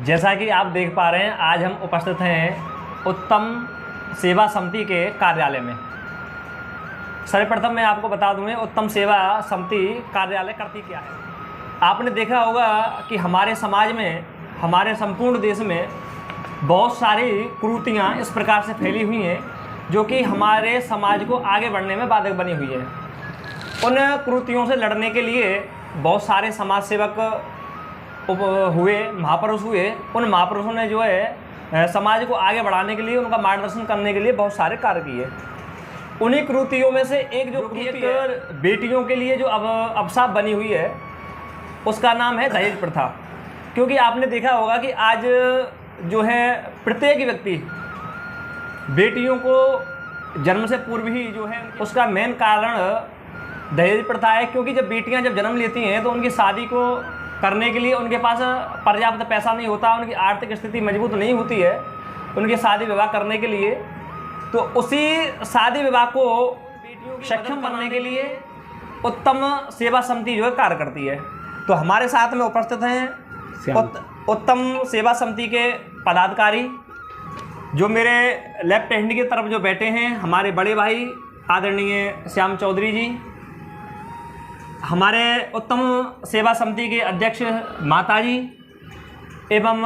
जैसा कि आप देख पा रहे हैं, आज हम उपस्थित हैं उत्तम सेवा समिति के कार्यालय में। सर्वप्रथम मैं आपको बता दूं, उत्तम सेवा समिति कार्यालय करती क्या है। आपने देखा होगा कि हमारे समाज में, हमारे संपूर्ण देश में बहुत सारी कुरीतियाँ इस प्रकार से फैली हुई हैं जो कि हमारे समाज को आगे बढ़ने में बाधक बनी हुई है। उन कुरीतियों से लड़ने के लिए बहुत सारे समाज सेवक हुए, महापुरुष हुए। उन महापुरुषों ने जो है समाज को आगे बढ़ाने के लिए, उनका मार्गदर्शन करने के लिए बहुत सारे कार्य किए। उन्हीं कुरीतियों में से एक जो एक बेटियों के लिए जो अब अभिशाप बनी हुई है, उसका नाम है दहेज प्रथा। क्योंकि आपने देखा होगा कि आज जो है प्रत्येक व्यक्ति बेटियों को जन्म से पूर्व ही जो है, उसका मेन कारण दहेज प्रथा है। क्योंकि जब बेटियां जब जन्म लेती हैं तो उनकी शादी को करने के लिए उनके पास पर्याप्त पैसा नहीं होता, उनकी आर्थिक स्थिति मजबूत नहीं होती है उनकी शादी विवाह करने के लिए। तो उसी शादी विवाह को सक्षम करने के लिए उत्तम सेवा समिति जो है कार्य करती है। तो हमारे साथ में उपस्थित हैं उत्तम सेवा समिति के पदाधिकारी, जो मेरे लेफ्ट हैंड की तरफ जो बैठे हैं, हमारे बड़े भाई आदरणीय श्याम चौधरी जी, हमारे उत्तम सेवा समिति के अध्यक्ष माता जी, एवं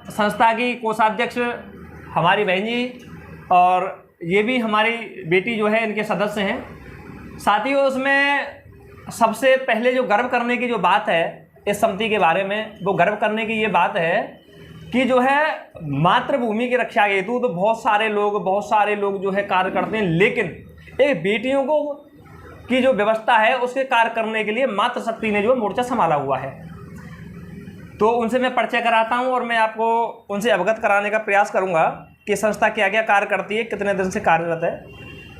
संस्था की कोषाध्यक्ष हमारी बहन जी, और ये भी हमारी बेटी जो है इनके सदस्य हैं। साथियों, उसमें सबसे पहले जो गर्व करने की जो बात है इस समिति के बारे में, वो गर्व करने की ये बात है कि जो है मातृभूमि की रक्षा हेतु तो बहुत सारे लोग जो है कार्य करते हैं, लेकिन एक बेटियों को की जो व्यवस्था है उसके कार्य करने के लिए मातृशक्ति ने जो मोर्चा संभाला हुआ है। तो उनसे मैं परिचय कराता हूं और मैं आपको उनसे अवगत कराने का प्रयास करूंगा कि संस्था क्या क्या कार्य करती है, कितने दिन से कार्यरत है।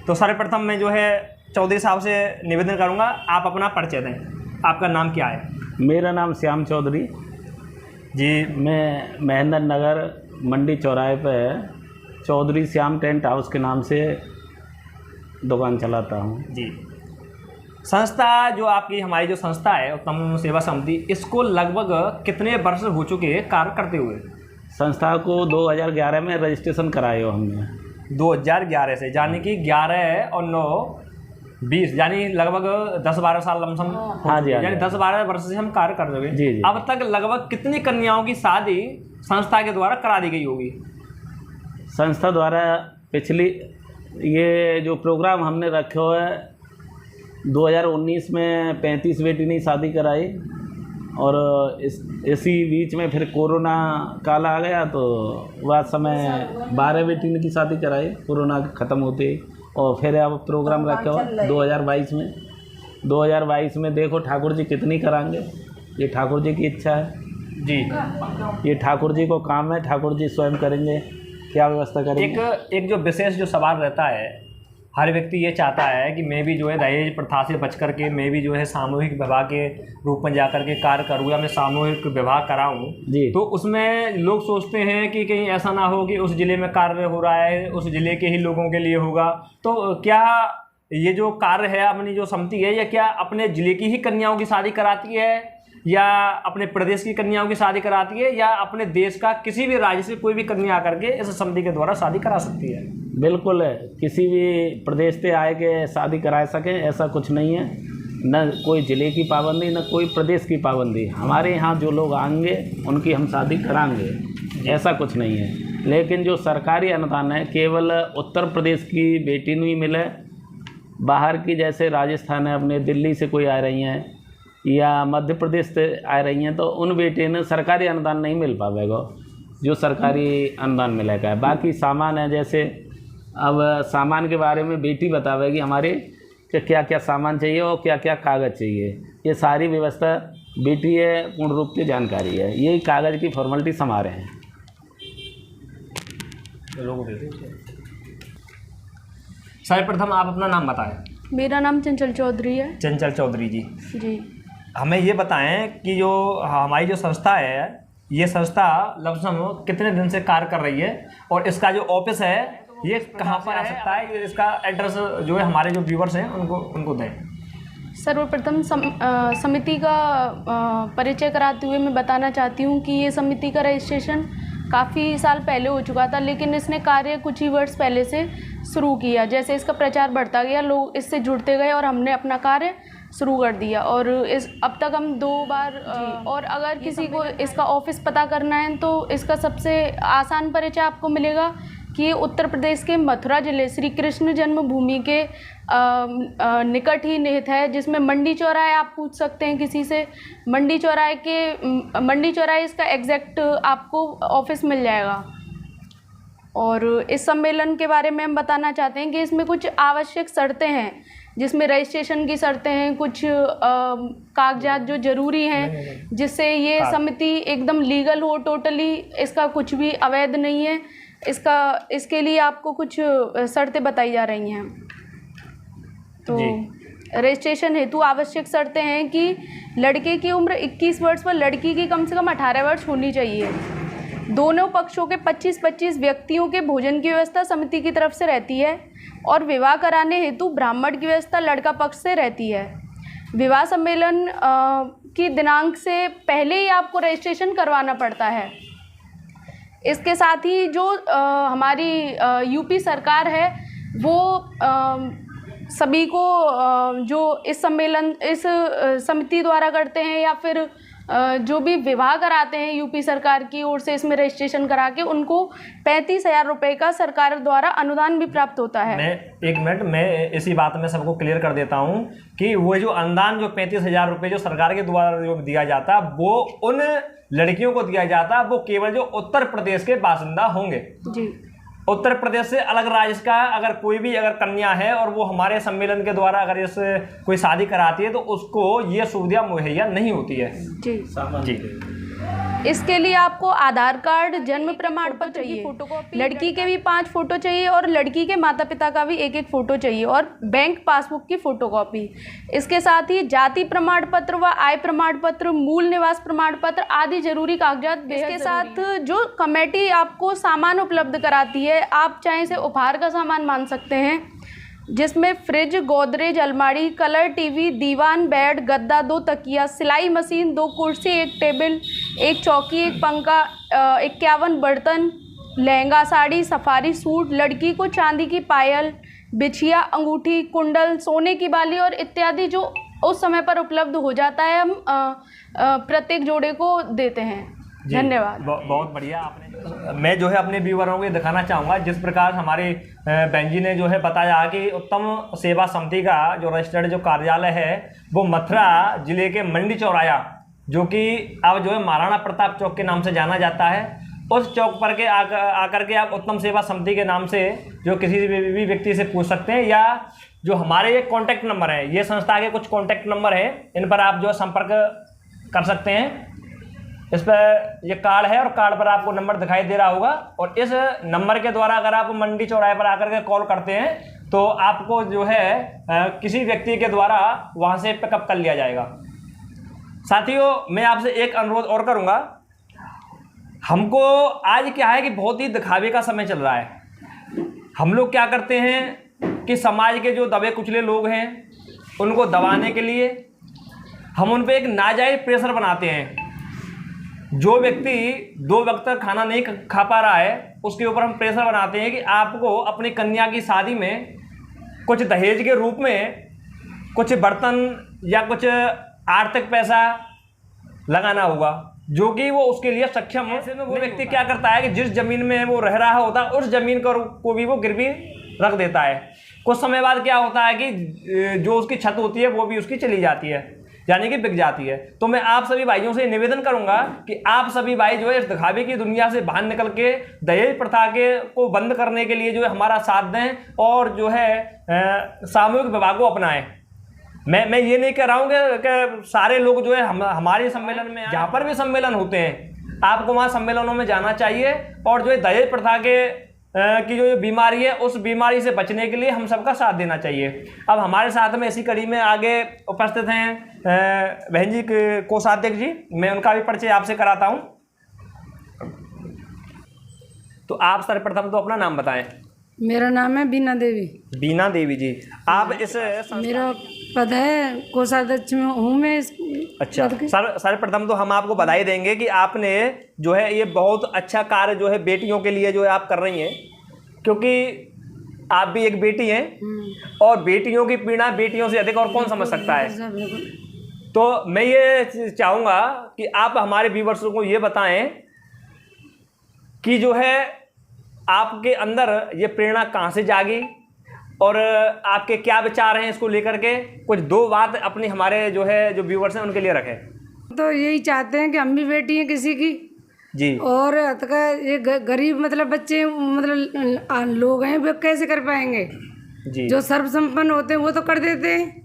तो सर्वप्रथम मैं जो है चौधरी साहब से निवेदन करूंगा, आप अपना परिचय दें। आपका नाम क्या है? मेरा नाम श्याम चौधरी जी। मैं महेंद्र नगर मंडी चौराहे पे चौधरी श्याम टेंट हाउस के नाम से दुकान चलाता हूँ जी। संस्था जो आपकी, हमारी जो संस्था है उत्तम सेवा समिति, इसको लगभग कितने वर्ष हो चुके हैं कार्य करते हुए? संस्था को 2011 में रजिस्ट्रेशन कराए हो हमने। 2011 से, यानी कि 11 और 9 20, यानी लगभग 10-12 साल लमसम। हाँ जी, यानी 10-12 वर्ष से हम कार्य कर रहे हैं। जी। अब तक लगभग कितनी कन्याओं की शादी संस्था के द्वारा करा दी गई होगी? संस्था द्वारा पिछली ये जो प्रोग्राम हमने रखे हुए है, 2019 में 35 बेटी ने शादी कराई, और इसी बीच में फिर कोरोना काल आ गया तो वह समय 12 बेटी ने की शादी कराई कोरोना ख़त्म होते ही। और फिर अब प्रोग्राम रखा हुआ 2022 में देखो ठाकुर जी कितनी कराएंगे। ये ठाकुर जी की इच्छा है जी, ये ठाकुर जी को काम है, ठाकुर जी स्वयं करेंगे क्या व्यवस्था करेंगे। एक जो विशेष जो सवाल रहता है, हर व्यक्ति ये चाहता है कि मैं भी जो है दहेज प्रथा से बच करके मैं भी जो है सामूहिक विवाह के रूप में जा कर के कार्य करूँ, या मैं सामूहिक विवाह कराऊँ। तो उसमें लोग सोचते हैं कि कहीं ऐसा ना हो कि उस ज़िले में कार्य हो रहा है उस ज़िले के ही लोगों के लिए होगा। तो क्या ये जो कार्य है अपनी जो समिति है, या क्या अपने ज़िले की ही कन्याओं की शादी कराती है, या अपने प्रदेश की कन्याओं की शादी कराती है, या अपने देश का किसी भी राज्य से कोई भी कन्या आकर के इस समिति के द्वारा शादी करा सकती है? बिल्कुल है, किसी भी प्रदेश से आए के शादी करा सकें, ऐसा कुछ नहीं है। न कोई ज़िले की पाबंदी, न कोई प्रदेश की पाबंदी। हमारे यहाँ जो लोग आएंगे उनकी हम शादी कराएंगे, ऐसा कुछ नहीं है। लेकिन जो सरकारी अनुदान है केवल उत्तर प्रदेश की बेटी नहीं मिले, बाहर की जैसे राजस्थान है, अपने दिल्ली से कोई आ रही हैं या मध्य प्रदेश से आ रही हैं, तो उन बेटे ने सरकारी अनुदान नहीं मिल पाएगा जो सरकारी अनुदान मिलेगा। बाकी सामान है, जैसे अब सामान के बारे में बेटी बतावेगी हमारे कि क्या क्या सामान चाहिए और क्या क्या कागज़ चाहिए। ये सारी व्यवस्था बेटी है पूर्ण रूप से जानकारी है। यही कागज़ की फॉर्मेलिटी समा रहे हैं लोगों के। सर्वप्रथम आप अपना नाम बताएं। मेरा नाम चंचल चौधरी है। चंचल चौधरी जी, हमें ये बताएं कि जो हमारी जो संस्था है, ये संस्था लमसम कितने दिन से कार्य कर रही है, और इसका जो ऑफिस है ये कहाँ पर आ सकता है? इसका एड्रेस जो है हमारे जो व्यूवर्स हैं उनको दें। सर्वप्रथम समिति का परिचय कराते हुए मैं बताना चाहती हूँ कि ये समिति का रजिस्ट्रेशन काफ़ी साल पहले हो चुका था, लेकिन इसने कार्य कुछ ही वर्ष पहले से शुरू किया। जैसे इसका प्रचार बढ़ता गया, लोग इससे जुड़ते गए और हमने अपना कार्य शुरू कर दिया। और अब तक हम 2 बार और अगर किसी को इसका ऑफिस पता करना है तो इसका सबसे आसान परिचय आपको मिलेगा कि उत्तर प्रदेश के मथुरा जिले श्री कृष्ण जन्मभूमि के निकट ही निहित है, जिसमें मंडी चौराहे आप पूछ सकते हैं किसी से। मंडी चौराहे इसका एग्जैक्ट आपको ऑफिस मिल जाएगा। और इस सम्मेलन के बारे में हम बताना चाहते हैं कि इसमें कुछ आवश्यक शर्तें हैं, जिसमें रजिस्ट्रेशन की शर्तें हैं, कुछ कागजात जो ज़रूरी हैं, जिससे ये समिति एकदम लीगल हो, टोटली इसका कुछ भी अवैध नहीं है। इसके लिए आपको कुछ शर्तें बताई जा रही हैं। तो रजिस्ट्रेशन हेतु आवश्यक शर्तें हैं कि लड़के की उम्र 21 वर्ष व लड़की की कम से कम 18 वर्ष होनी चाहिए। दोनों पक्षों के 25-25 व्यक्तियों के भोजन की व्यवस्था समिति की तरफ से रहती है और विवाह कराने हेतु ब्राह्मण की व्यवस्था लड़का पक्ष से रहती है। विवाह सम्मेलन की दिनांक से पहले ही आपको रजिस्ट्रेशन करवाना पड़ता है। इसके साथ ही जो हमारी यूपी सरकार है वो सभी को जो इस समिति द्वारा करते हैं या फिर जो भी विवाह कराते हैं यूपी सरकार की ओर से, इसमें रजिस्ट्रेशन करा के उनको 35,000 रुपये का सरकार द्वारा अनुदान भी प्राप्त होता है। मैं इसी बात में सबको क्लियर कर देता हूं कि वो जो अनुदान जो 35,000 रुपये जो सरकार के द्वारा जो दिया जाता है वो उन लड़कियों को दिया जाता है, वो केवल जो उत्तर प्रदेश के बासिंदा होंगे जी। उत्तर प्रदेश से अलग राज्य का अगर कोई भी अगर कन्या है और वो हमारे सम्मेलन के द्वारा अगर इस कोई शादी कराती है तो उसको ये सुविधा मुहैया नहीं होती है जी। जी। इसके लिए आपको आधार कार्ड, जन्म प्रमाण पत्र चाहिए, फोटोकॉपी, लड़की के भी 5 फोटो चाहिए और लड़की के माता पिता का भी 1-1 फोटो चाहिए और बैंक पासबुक की फोटोकॉपी। इसके साथ ही जाति प्रमाण पत्र व आय प्रमाण पत्र, मूल निवास प्रमाण पत्र आदि जरूरी कागजात। इसके साथ जो कमेटी आपको सामान उपलब्ध कराती है, आप चाहे इसे उपहार का सामान मान सकते हैं, जिसमें फ्रिज, गोदरेज, अलमारी, कलर टीवी, दीवान, बेड, गद्दा, 2 तकिया, सिलाई मशीन, 2 कुर्सी, 1 टेबल, 1 चौकी, 1 पंखा, 51 बर्तन, लहंगा, साड़ी, सफारी सूट, लड़की को चांदी की पायल, बिछिया, अंगूठी, कुंडल, सोने की बाली और इत्यादि जो उस समय पर उपलब्ध हो जाता है, हम प्रत्येक जोड़े को देते हैं। धन्यवाद। बहुत बढ़िया। आपने मैं जो है अपने व्यूअरों को दिखाना चाहूँगा जिस प्रकार हमारे बहन जी ने जो है बताया कि उत्तम सेवा समिति का जो रजिस्टर्ड जो कार्यालय है वो मथुरा जिले के मंडी चौराया, जो कि अब जो है महाराणा प्रताप चौक के नाम से जाना जाता है, उस चौक पर के आकर के आप उत्तम सेवा समिति के नाम से जो किसी भी व्यक्ति से पूछ सकते हैं, या जो हमारे ये कॉन्टैक्ट नंबर है, ये संस्था के कुछ कॉन्टैक्ट नंबर है, इन पर आप जो है संपर्क कर सकते हैं। इस पर ये कार्ड है और कार्ड पर आपको नंबर दिखाई दे रहा होगा, और इस नंबर के द्वारा अगर आप मंडी चौराहे पर आकर के कॉल करते हैं तो आपको जो है किसी व्यक्ति के द्वारा वहाँ से पिकअप कर लिया जाएगा। साथियों, मैं आपसे एक अनुरोध और करूँगा। हमको आज क्या है कि बहुत ही दिखावे का समय चल रहा है। हम लोग क्या करते हैं कि समाज के जो दबे कुचले लोग हैं उनको दबाने के लिए हम उन पर एक नाजायज प्रेशर बनाते हैं। जो व्यक्ति 2 वक्त तक खाना नहीं खा पा रहा है उसके ऊपर हम प्रेशर बनाते हैं कि आपको अपनी कन्या की शादी में कुछ दहेज के रूप में कुछ बर्तन या कुछ आर्थिक पैसा लगाना होगा, जो कि वो उसके लिए सक्षम है। ऐसे में वो व्यक्ति क्या करता है कि जिस ज़मीन में वो रह रहा होता है उस ज़मीन को भी वो गिरवी रख देता है। कुछ समय बाद क्या होता है कि जो उसकी छत होती है वो भी उसकी चली जाती है, यानी कि बिक जाती है। तो मैं आप सभी भाइयों से निवेदन करूंगा कि आप सभी भाई जो है इस दिखावे की दुनिया से बाहर निकल के दहेज प्रथा को बंद करने के लिए जो है हमारा साथ दें और जो है सामूहिक विवाह को अपनाएं। मैं ये नहीं कह रहा हूँ कि सारे लोग जो है हमारे सम्मेलन में, जहाँ पर भी सम्मेलन होते हैं आपको वहाँ सम्मेलनों में जाना चाहिए, और जो है दहेज प्रथा की जो बीमारी है उस बीमारी से बचने के लिए हम सबका साथ देना चाहिए। अब हमारे साथ में इसी कड़ी में आगे उपस्थित हैं बहन जी कोषाध्यक्ष जी, मैं उनका भी परिचय आपसे कराता हूं। तो आप सर्वप्रथम तो अपना नाम बताएं। मेरा नाम है बीना देवी। बीना देवी जी, आप इस मेरा पद है, कोषाध्यक्ष में हूँ मैं। अच्छा सर्वप्रथम तो हम आपको बधाई देंगे कि आपने जो है ये बहुत अच्छा कार्य जो है बेटियों के लिए जो है आप कर रही हैं, क्योंकि आप भी एक बेटी हैं और बेटियों की पीड़ा बेटियों से अधिक और कौन समझ सकता है। तो मैं ये चाहूँगा कि आप हमारे व्यूअर्स को ये बताएं कि जो है आपके अंदर ये प्रेरणा कहाँ से जागी और आपके क्या विचार हैं इसको लेकर के। कुछ दो बात अपनी हमारे जो है जो व्यूअर्स हैं उनके लिए रखें। तो यही चाहते हैं कि हम भी बेटी हैं किसी की जी, और ये गरीब मतलब बच्चे मतलब लोग हैं, वो कैसे कर पाएंगे जी। जो सर्वसंपन्न होते हैं वो तो कर देते हैं,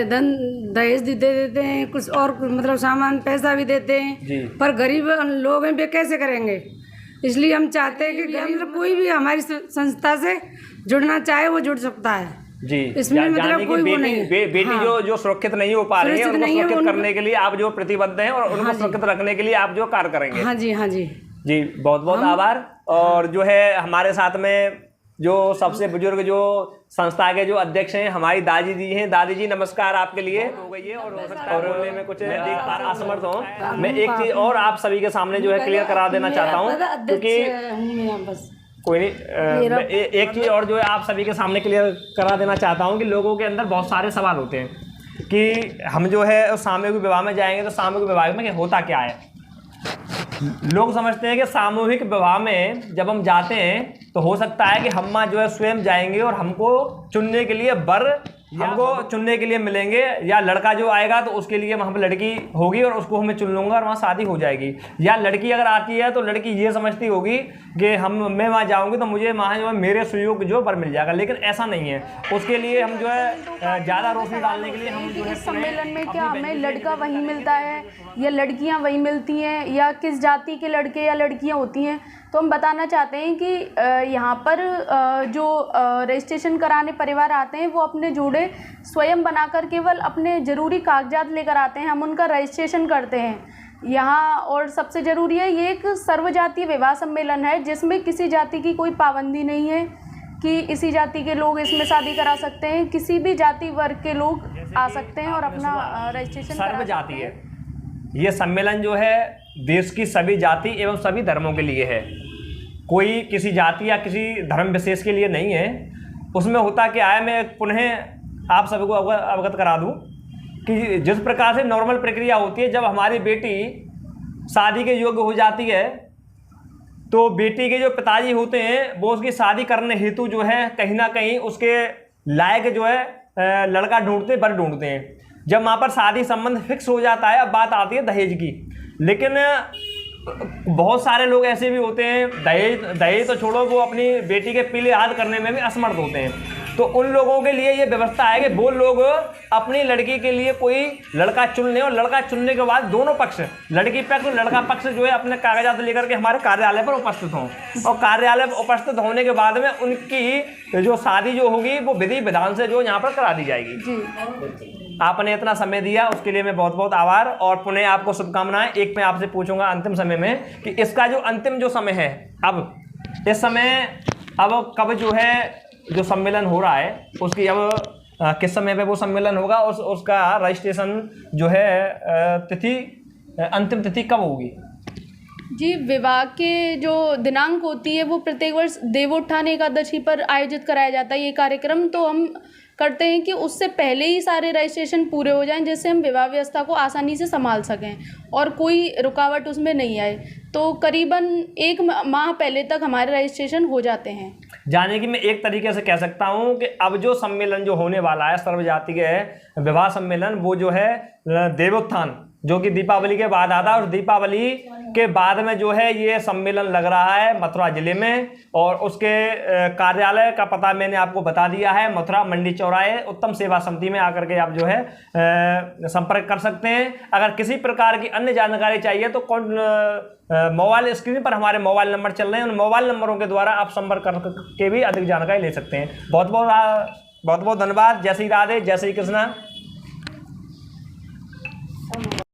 धन दहेज दे देते हैं, कुछ और मतलब सामान पैसा भी देते हैं, पर गरीब लोग हैं वे कैसे करेंगे। इसलिए हम चाहते हैं कि मतलब कोई भी हमारी संस्था से जुड़ना चाहे वो जुड़ सकता है जी। इसमें मतलब कोई वो नहीं है। बेटी जो सुरक्षित नहीं हो पा रही है उनको सुरक्षित करने के लिए आप जो प्रतिबद्ध हैं और उनको सुरक्षित रखने के लिए आप जो कार्य करेंगे। हाँ जी, हाँ जी जी, बहुत बहुत आभार। और जो है हमारे साथ में जो सबसे बुजुर्ग जो संस्था के जो अध्यक्ष हैं हमारी दादी जी हैं। दादी जी नमस्कार आपके लिए। हो गई है और हो सकता है बोलने में कुछ देख पा रहा असमर्थ हूँ। मैं एक चीज और आप सभी के सामने जो है क्लियर करा देना चाहता हूँ, क्योंकि कोई नहीं, एक चीज और जो है आप सभी के सामने क्लियर करा देना चाहता हूँ कि लोगों के अंदर बहुत सारे सवाल होते हैं कि हम जो है सामूहिक विवाह में जाएंगे तो सामूहिक विवाह में होता क्या है। लोग समझते हैं कि सामूहिक विवाह में जब हम जाते हैं तो हो सकता है कि हम जो है स्वयं जाएंगे और हमको चुनने के लिए वर हमको चुनने के लिए मिलेंगे, या लड़का जो आएगा तो उसके लिए वहाँ पर लड़की होगी और उसको हमें चुन लूँगा और वहाँ शादी हो जाएगी। या लड़की अगर आती है तो लड़की ये समझती होगी कि मैं वहाँ जाऊँगी तो मुझे वहाँ जो है मेरे सुयोग जो वर मिल जाएगा, लेकिन ऐसा नहीं है। उसके लिए हम जो है ज़्यादा रोशनी डालने के लिए हम जो है सम्मेलन में क्या हमें लड़का वहीं मिलता है या लड़कियाँ वहीं मिलती हैं या किस जाति के लड़के या लड़कियाँ होती हैं, तो हम बताना चाहते हैं कि यहाँ पर जो रजिस्ट्रेशन कराने परिवार आते हैं वो अपने जोड़े स्वयं बनाकर केवल अपने ज़रूरी कागजात लेकर आते हैं, हम उनका रजिस्ट्रेशन करते हैं यहाँ। और सबसे ज़रूरी है ये एक सर्वजातीय विवाह सम्मेलन है जिसमें किसी जाति की कोई पाबंदी नहीं है कि इसी जाति के लोग इसमें शादी करा सकते हैं, किसी भी जाति वर्ग के लोग आ सकते हैं और अपना रजिस्ट्रेशन सर्वजातीय है। ये सम्मेलन जो है देश की सभी जाति एवं सभी धर्मों के लिए है, कोई किसी जाति या किसी धर्म विशेष के लिए नहीं है। उसमें होता क्या है, मैं पुनः आप सभी को अवगत करा दूं कि जिस प्रकार से नॉर्मल प्रक्रिया होती है, जब हमारी बेटी शादी के योग्य हो जाती है तो बेटी के जो पिताजी होते हैं वो उसकी शादी करने हेतु जो है कहीं ना कहीं उसके लायक जो है लड़का ढूंढते वर ढूंढते हैं। जब वहाँ पर शादी संबंध फिक्स हो जाता है, अब बात आती है दहेज की। लेकिन बहुत सारे लोग ऐसे भी होते हैं, दहेज तो छोड़ो, वो अपनी बेटी के पीले हाथ करने में भी असमर्थ होते हैं। तो उन लोगों के लिए ये व्यवस्था है कि वो लोग अपनी लड़की के लिए कोई लड़का चुन लें और लड़का चुनने के बाद दोनों पक्ष, लड़की पक्ष और लड़का पक्ष जो है अपने कागजात लेकर के हमारे कार्यालय पर उपस्थित हों। और कार्यालय पर उपस्थित होने के बाद में उनकी जो शादी जो होगी वो विधि विधान से जो यहाँ पर करा दी जाएगी। आपने इतना समय दिया उसके लिए मैं बहुत बहुत आभार और पुनः आपको शुभकामनाएं। एक मैं आपसे पूछूंगा अंतिम समय में कि इसका जो अंतिम जो समय है, अब इस समय अब कब जो है जो सम्मेलन हो रहा है उसकी अब किस समय पे वो सम्मेलन होगा, उसका रजिस्ट्रेशन जो है तिथि, अंतिम तिथि कब होगी? जी, विवाह के जो दिनांक होती है वो प्रत्येक वर्ष देवोत्थान एकादशी पर आयोजित कराया जाता है ये कार्यक्रम। तो हम करते हैं कि उससे पहले ही सारे रजिस्ट्रेशन पूरे हो जाएं जिससे हम विवाह व्यवस्था को आसानी से संभाल सकें और कोई रुकावट उसमें नहीं आए। तो करीबन 1 माह पहले तक हमारे रजिस्ट्रेशन हो जाते हैं। जाने कि मैं एक तरीके से कह सकता हूं कि अब जो सम्मेलन जो होने वाला है सर्वजातीय विवाह सम्मेलन, वो जो है देवोत्थान जो कि दीपावली के बाद आता है, और दीपावली के बाद में जो है ये सम्मेलन लग रहा है मथुरा जिले में। और उसके कार्यालय का पता मैंने आपको बता दिया है, मथुरा मंडी चौराहे उत्तम सेवा समिति में आकर के आप जो है संपर्क कर सकते हैं। अगर किसी प्रकार की अन्य जानकारी चाहिए तो मोबाइल स्क्रीन पर हमारे मोबाइल नंबर चल रहे हैं, उन मोबाइल नंबरों के द्वारा आप संपर्क करके भी अधिक जानकारी ले सकते हैं। बहुत बहुत धन्यवाद। जय श्री राधे, जय श्री कृष्णा।